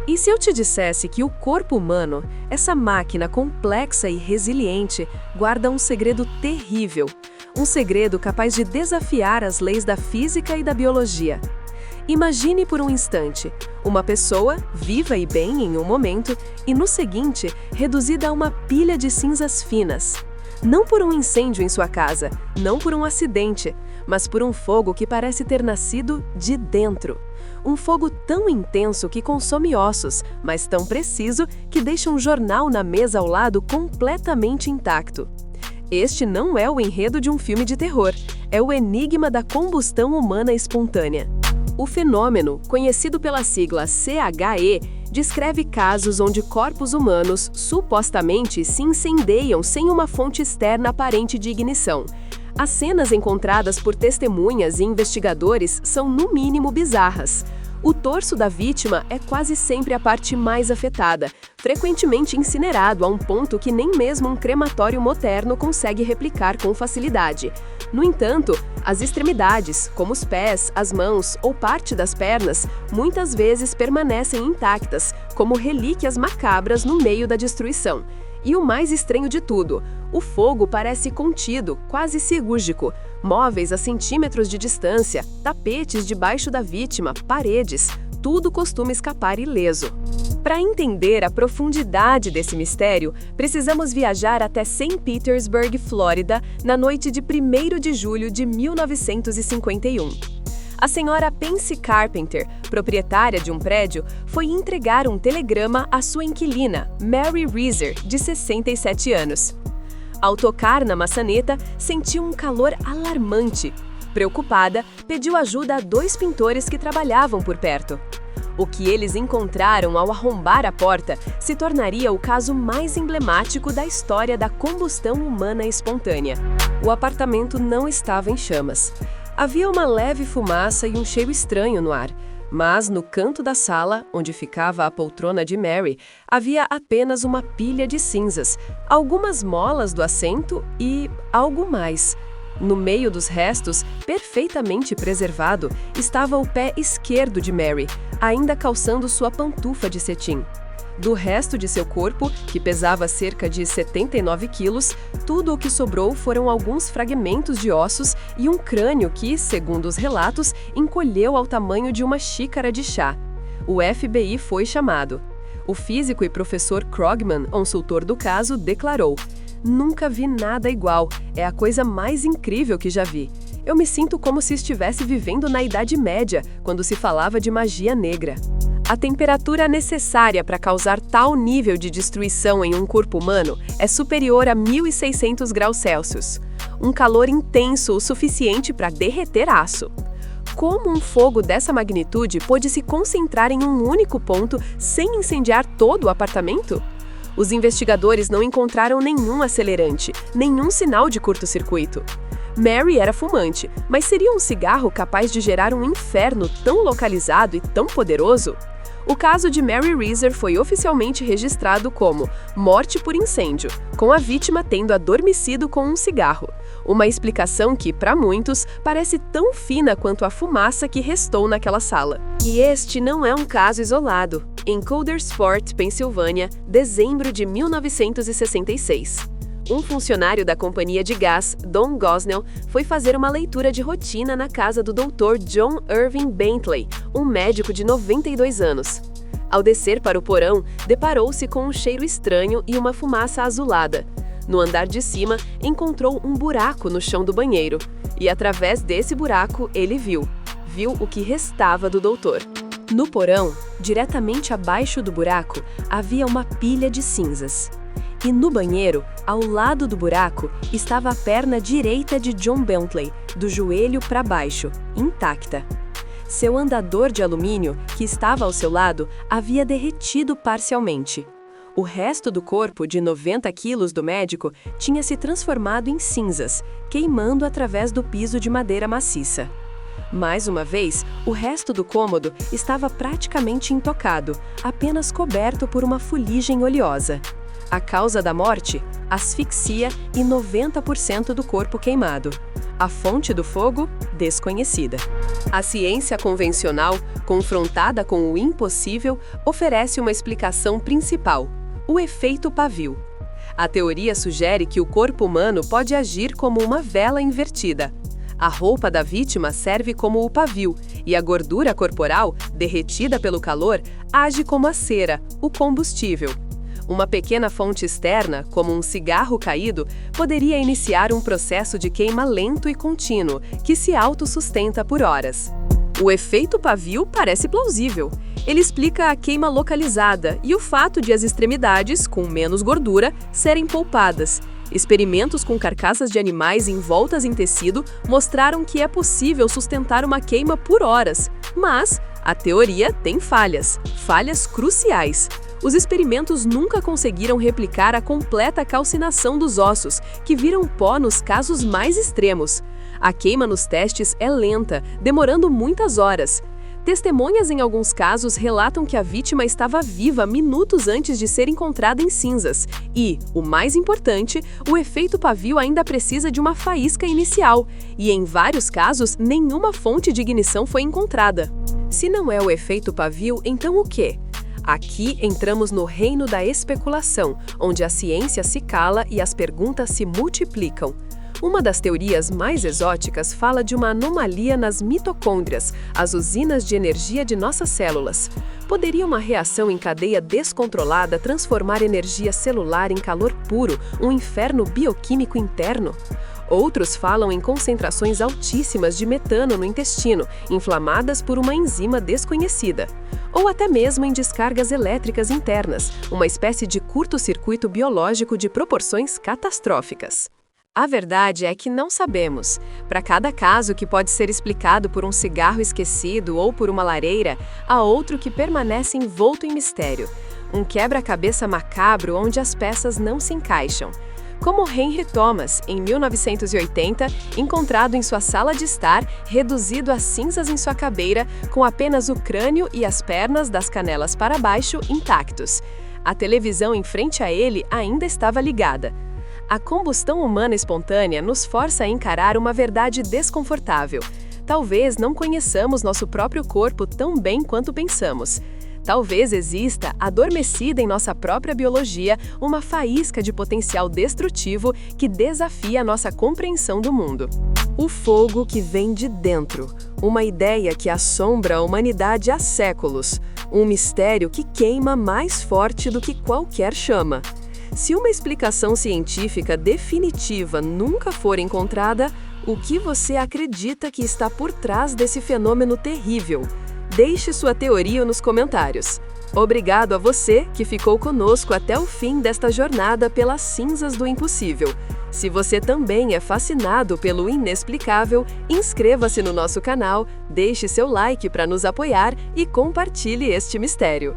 E se eu te dissesse que o corpo humano, essa máquina complexa e resiliente, guarda um segredo terrível, um segredo capaz de desafiar as leis da física e da biologia? Imagine por um instante, uma pessoa viva e bem em um momento e no seguinte, reduzida a uma pilha de cinzas finas. Não por um incêndio em sua casa, não por um acidente, mas por um fogo que parece ter nascido de dentro. Um fogo tão intenso que consome ossos, mas tão preciso que deixa um jornal na mesa ao lado completamente intacto. Este não é o enredo de um filme de terror, é o enigma da combustão humana espontânea. O fenômeno, conhecido pela sigla CHE, descreve casos onde corpos humanos supostamente se incendeiam sem uma fonte externa aparente de ignição. As cenas encontradas por testemunhas e investigadores são, no mínimo, bizarras. O torso da vítima é quase sempre a parte mais afetada, frequentemente incinerado a um ponto que nem mesmo um crematório moderno consegue replicar com facilidade. No entanto, as extremidades, como os pés, as mãos ou parte das pernas, muitas vezes permanecem intactas, como relíquias macabras no meio da destruição. E o mais estranho de tudo, o fogo parece contido, quase cirúrgico. Móveis a centímetros de distância, tapetes debaixo da vítima, paredes, tudo costuma escapar ileso. Para entender a profundidade desse mistério, precisamos viajar até St. Petersburg, Flórida, na noite de 1º de julho de 1951. A senhora Pansy Carpenter, proprietária de um prédio, foi entregar um telegrama à sua inquilina, Mary Reeser, de 67 anos. Ao tocar na maçaneta, sentiu um calor alarmante. Preocupada, pediu ajuda a 2 pintores que trabalhavam por perto. O que eles encontraram ao arrombar a porta se tornaria o caso mais emblemático da história da combustão humana espontânea. O apartamento não estava em chamas. Havia uma leve fumaça e um cheiro estranho no ar, mas no canto da sala, onde ficava a poltrona de Mary, havia apenas uma pilha de cinzas, algumas molas do assento e algo mais. No meio dos restos, perfeitamente preservado, estava o pé esquerdo de Mary, ainda calçando sua pantufa de cetim. Do resto de seu corpo, que pesava cerca de 79 quilos, tudo o que sobrou foram alguns fragmentos de ossos e um crânio que, segundo os relatos, encolheu ao tamanho de uma xícara de chá. O FBI foi chamado. O físico e professor Krogman, consultor do caso, declarou: "Nunca vi nada igual, é a coisa mais incrível que já vi. Eu me sinto como se estivesse vivendo na Idade Média, quando se falava de magia negra." A temperatura necessária para causar tal nível de destruição em um corpo humano é superior a 1.600 graus Celsius. Um calor intenso o suficiente para derreter aço. Como um fogo dessa magnitude pôde se concentrar em um único ponto sem incendiar todo o apartamento? Os investigadores não encontraram nenhum acelerante, nenhum sinal de curto-circuito. Mary era fumante, mas seria um cigarro capaz de gerar um inferno tão localizado e tão poderoso? O caso de Mary Reeser foi oficialmente registrado como morte por incêndio, com a vítima tendo adormecido com um cigarro. Uma explicação que, para muitos, parece tão fina quanto a fumaça que restou naquela sala. E este não é um caso isolado. Em Coudersport, Pensilvânia, dezembro de 1966. Um funcionário da companhia de gás, Don Gosnell, foi fazer uma leitura de rotina na casa do Dr. John Irving Bentley, um médico de 92 anos. Ao descer para o porão, deparou-se com um cheiro estranho e uma fumaça azulada. No andar de cima, encontrou um buraco no chão do banheiro. E através desse buraco, ele viu o que restava do doutor. No porão, diretamente abaixo do buraco, havia uma pilha de cinzas. E no banheiro, ao lado do buraco, estava a perna direita de John Bentley, do joelho para baixo, intacta. Seu andador de alumínio, que estava ao seu lado, havia derretido parcialmente. O resto do corpo, de 90 quilos do médico, tinha se transformado em cinzas, queimando através do piso de madeira maciça. Mais uma vez, o resto do cômodo estava praticamente intocado, apenas coberto por uma fuligem oleosa. A causa da morte? Asfixia e 90% do corpo queimado. A fonte do fogo? Desconhecida. A ciência convencional, confrontada com o impossível, oferece uma explicação principal: o efeito pavio. A teoria sugere que o corpo humano pode agir como uma vela invertida. A roupa da vítima serve como o pavio, e a gordura corporal, derretida pelo calor, age como a cera, o combustível. Uma pequena fonte externa, como um cigarro caído, poderia iniciar um processo de queima lento e contínuo, que se autossustenta por horas. O efeito pavio parece plausível. Ele explica a queima localizada e o fato de as extremidades, com menos gordura, serem poupadas. Experimentos com carcaças de animais envoltas em tecido mostraram que é possível sustentar uma queima por horas. Mas a teoria tem falhas cruciais. Os experimentos nunca conseguiram replicar a completa calcinação dos ossos, que viram pó nos casos mais extremos. A queima nos testes é lenta, demorando muitas horas. Testemunhas em alguns casos relatam que a vítima estava viva minutos antes de ser encontrada em cinzas. E, o mais importante, o efeito pavio ainda precisa de uma faísca inicial. E em vários casos, nenhuma fonte de ignição foi encontrada. Se não é o efeito pavio, então o quê? Aqui entramos no reino da especulação, onde a ciência se cala e as perguntas se multiplicam. Uma das teorias mais exóticas fala de uma anomalia nas mitocôndrias, as usinas de energia de nossas células. Poderia uma reação em cadeia descontrolada transformar energia celular em calor puro, um inferno bioquímico interno? Outros falam em concentrações altíssimas de metano no intestino, inflamadas por uma enzima desconhecida. Ou até mesmo em descargas elétricas internas, uma espécie de curto-circuito biológico de proporções catastróficas. A verdade é que não sabemos. Para cada caso que pode ser explicado por um cigarro esquecido ou por uma lareira, há outro que permanece envolto em mistério. Um quebra-cabeça macabro onde as peças não se encaixam. Como Henry Thomas, em 1980, encontrado em sua sala de estar, reduzido a cinzas em sua cabeira, com apenas o crânio e as pernas das canelas para baixo intactos. A televisão em frente a ele ainda estava ligada. A combustão humana espontânea nos força a encarar uma verdade desconfortável. Talvez não conheçamos nosso próprio corpo tão bem quanto pensamos. Talvez exista, adormecida em nossa própria biologia, uma faísca de potencial destrutivo que desafia nossa compreensão do mundo. O fogo que vem de dentro. Uma ideia que assombra a humanidade há séculos. Um mistério que queima mais forte do que qualquer chama. Se uma explicação científica definitiva nunca for encontrada, o que você acredita que está por trás desse fenômeno terrível? Deixe sua teoria nos comentários. Obrigado a você que ficou conosco até o fim desta jornada pelas cinzas do impossível. Se você também é fascinado pelo inexplicável, inscreva-se no nosso canal, deixe seu like para nos apoiar e compartilhe este mistério.